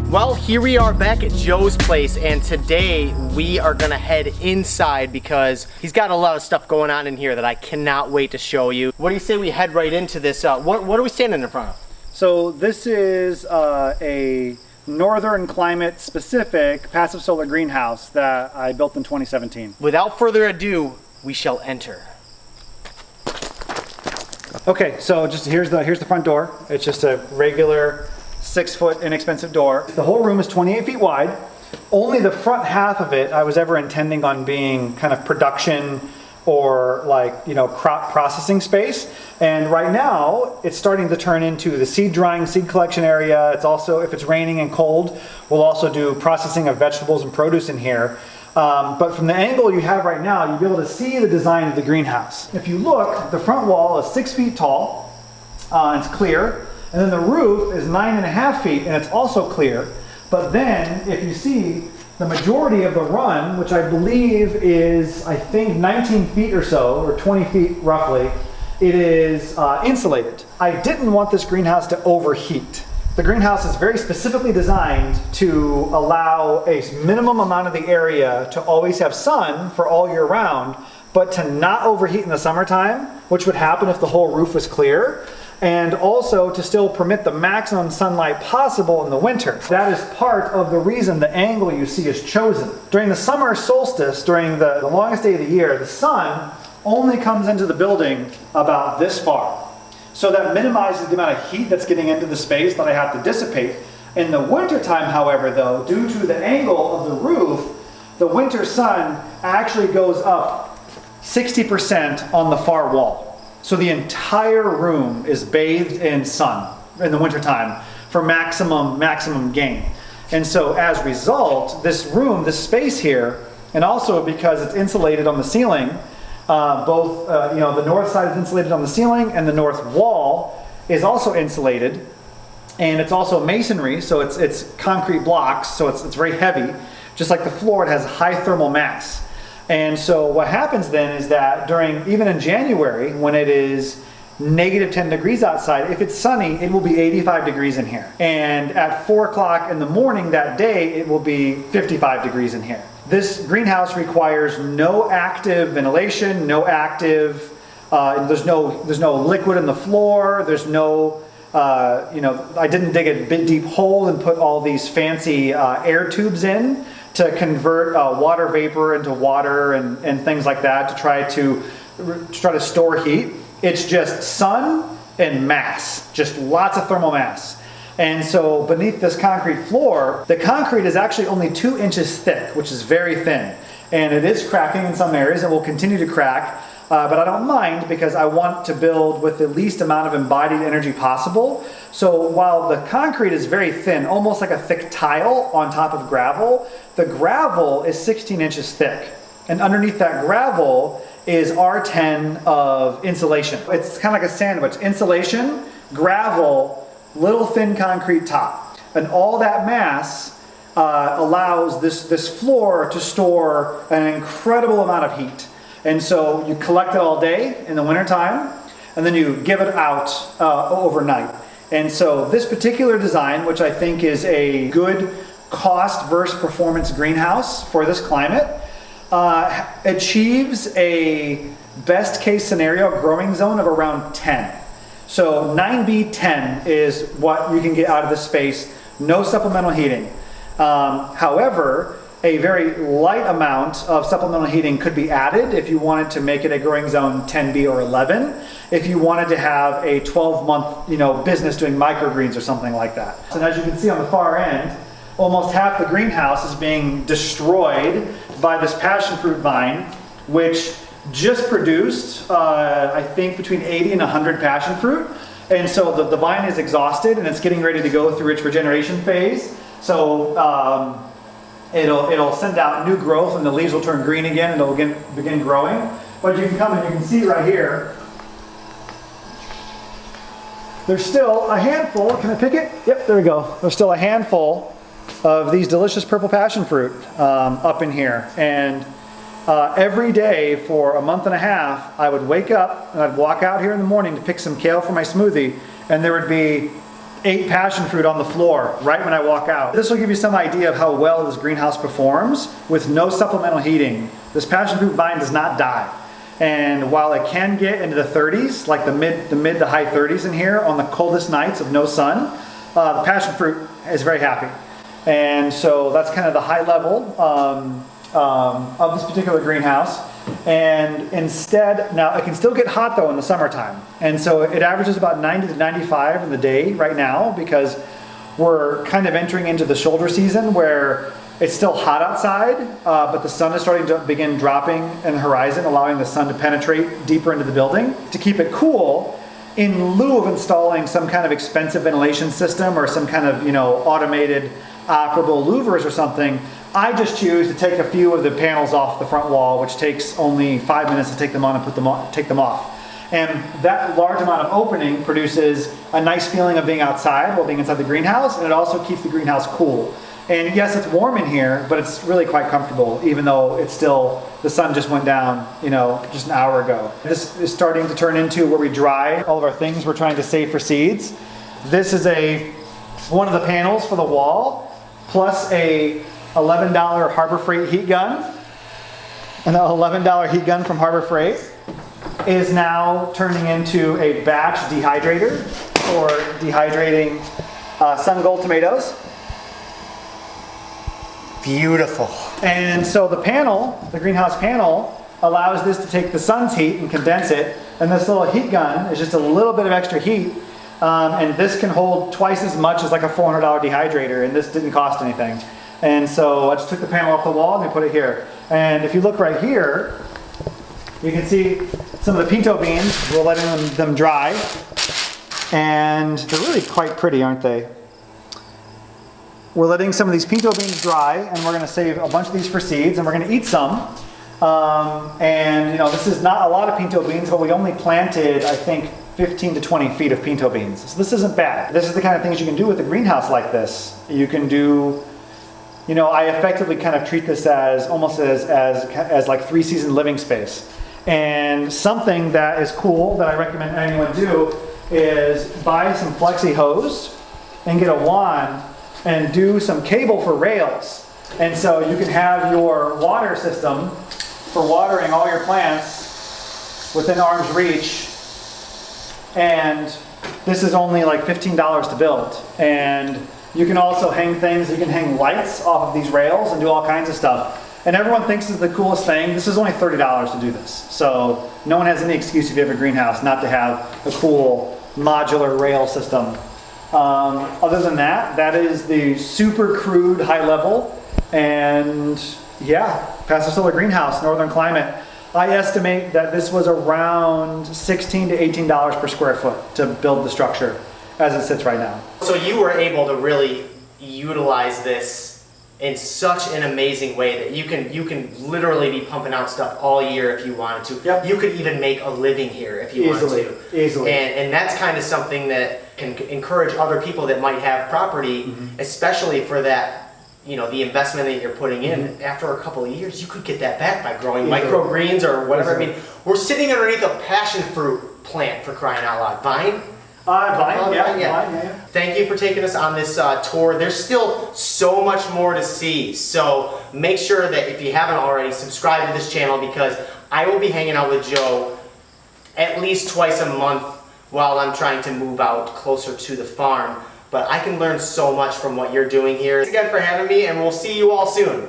Well, here we are back at Joe's place, and today we are gonna head inside because he's got a lot of stuff going on in here that I cannot wait to show you. What do you say we head right into this? What are we standing in front of? So this is a northern climate specific passive solar greenhouse that I built in 2017. Without further ado, we shall enter. Okay, so just here's the front door. It's just a regular 6-foot inexpensive door. The whole room is 28 feet wide. Only the front half of it I was ever intending on being kind of production or like, you know, crop processing space. And right now it's starting to turn into the seed drying, seed collection area. It's also, if it's raining and cold, we'll also do processing of vegetables and produce in here. But from the angle you have right now, you'll be able to see the design of the greenhouse. If you look, the front wall is 6 feet tall, it's clear. And then the roof is 9.5 feet, and it's also clear. But then, if you see, the majority of the run, which I believe is, I think, 19 feet or so, or 20 feet roughly, it is insulated. I didn't want this greenhouse to overheat. The greenhouse is very specifically designed to allow a minimum amount of the area to always have sun for all year round, but to not overheat in the summertime, which would happen if the whole roof was clear. And also to still permit the maximum sunlight possible in the winter. That is part of the reason the angle you see is chosen. During the summer solstice, during the longest day of the year, the sun only comes into the building about this far. So that minimizes the amount of heat that's getting into the space that I have to dissipate. In the wintertime, however, though, due to the angle of the roof, the winter sun actually goes up 60% on the far wall. So the entire room is bathed in sun in the wintertime for maximum gain. And so as a result, this room, this space here, and also because it's insulated on the ceiling, both the north side is insulated on the ceiling and the north wall is also insulated. And it's also masonry, so it's concrete blocks, so it's very heavy. Just like the floor, it has high thermal mass. And so what happens then is that even in January, when it is negative 10 degrees outside, if it's sunny, it will be 85 degrees in here. And at 4 o'clock in the morning that day, it will be 55 degrees in here. This greenhouse requires no active ventilation, no active, there's no liquid in the floor, there's no, I didn't dig a big deep hole and put all these fancy air tubes in to convert water vapor into water and things like that to try to store heat. It's just sun and mass, just lots of thermal mass. And so beneath this concrete floor, the concrete is actually only 2 inches thick, which is very thin. And it is cracking in some areas and will continue to crack. But I don't mind because I want to build with the least amount of embodied energy possible. So while the concrete is very thin, almost like a thick tile on top of gravel, the gravel is 16 inches thick. And underneath that gravel is R10 of insulation. It's kind of like a sandwich. Insulation, gravel, little thin concrete top. And all that mass allows this floor to store an incredible amount of heat. And so you collect it all day in the wintertime, and then you give it out overnight. And so this particular design, which I think is a good cost versus performance greenhouse for this climate, achieves a best case scenario growing zone of around 10. So 9B10 is what you can get out of this space, no supplemental heating. However, a very light amount of supplemental heating could be added if you wanted to make it a growing zone 10B or 11, if you wanted to have a 12-month business doing microgreens or something like that. And as you can see on the far end, almost half the greenhouse is being destroyed by this passion fruit vine, which just produced, I think, between 80 and 100 passion fruit. And so the vine is exhausted and it's getting ready to go through its regeneration phase. So it'll send out new growth and the leaves will turn green again and it'll begin growing. But you can come and you can see right here, there's still a handful. Can I pick it? Yep, there we go. There's still a handful of these delicious purple passion fruit up in here. And every day for a month and a half, I would wake up and I'd walk out here in the morning to pick some kale for my smoothie, and there would be 8 passion fruit on the floor right when I walk out. This will give you some idea of how well this greenhouse performs with no supplemental heating. This passion fruit vine does not die. And while it can get into the 30s, like the mid to high 30s in here on the coldest nights of no sun, the passion fruit is very happy. And so that's kind of the high level of this particular greenhouse. And instead, now it can still get hot though in the summertime. And so it averages about 90 to 95 in the day right now, because we're kind of entering into the shoulder season where it's still hot outside, but the sun is starting to begin dropping in the horizon, allowing the sun to penetrate deeper into the building. To keep it cool, in lieu of installing some kind of expensive ventilation system or some kind of, automated operable louvers or something, I just choose to take a few of the panels off the front wall, which takes only 5 minutes to take them on and take them off. And that large amount of opening produces a nice feeling of being outside while being inside the greenhouse, and it also keeps the greenhouse cool. And yes, it's warm in here, but it's really quite comfortable, even though it's still, the sun just went down, just an hour ago. This is starting to turn into where we dry all of our things we're trying to save for seeds. This is one of the panels for the wall, plus a $11 Harbor Freight heat gun. And the $11 heat gun from Harbor Freight is now turning into a batch dehydrator for dehydrating sun gold tomatoes. Beautiful. And so the greenhouse panel, allows this to take the sun's heat and condense it. And this little heat gun is just a little bit of extra heat. And this can hold twice as much as like a $400 dehydrator, and this didn't cost anything. And so I just took the panel off the wall and I put it here. And if you look right here, you can see some of the pinto beans. We're letting them dry. And they're really quite pretty, aren't they? We're letting some of these pinto beans dry, and we're going to save a bunch of these for seeds, and we're going to eat some. This is not a lot of pinto beans, but we only planted, I think, 15 to 20 feet of pinto beans. So this isn't bad. This is the kind of things you can do with a greenhouse like this. You can do, I effectively kind of treat this as almost as like 3-season living space. And something that is cool that I recommend anyone do is buy some flexi hose and get a wand and do some cable for rails. And so you can have your water system for watering all your plants within arm's reach. And this is only like $15 to build. And you can also hang things, you can hang lights off of these rails and do all kinds of stuff. And everyone thinks this is the coolest thing. This is only $30 to do this. So no one has any excuse if you have a greenhouse not to have a cool modular rail system. Other than that, that is the super crude high level. And yeah, passive solar greenhouse, northern climate. I estimate that this was around $16 to $18 per square foot to build the structure as it sits right now. So you were able to really utilize this in such an amazing way that you can literally be pumping out stuff all year if you wanted to. Yep. You could even make a living here if you wanted to. Easily. And that's kind of something that can encourage other people that might have property, especially for that, the investment that you're putting in. After a couple of years, you could get that back by growing microgreens or whatever. I mean, we're sitting underneath a passion fruit plant, for crying out loud. Vine? Vine, yeah. Thank you for taking us on this tour. There's still so much more to see. So make sure that if you haven't already, subscribe to this channel, because I will be hanging out with Joe at least twice a month while I'm trying to move out closer to the farm. But I can learn so much from what you're doing here. Thanks again for having me, and we'll see you all soon.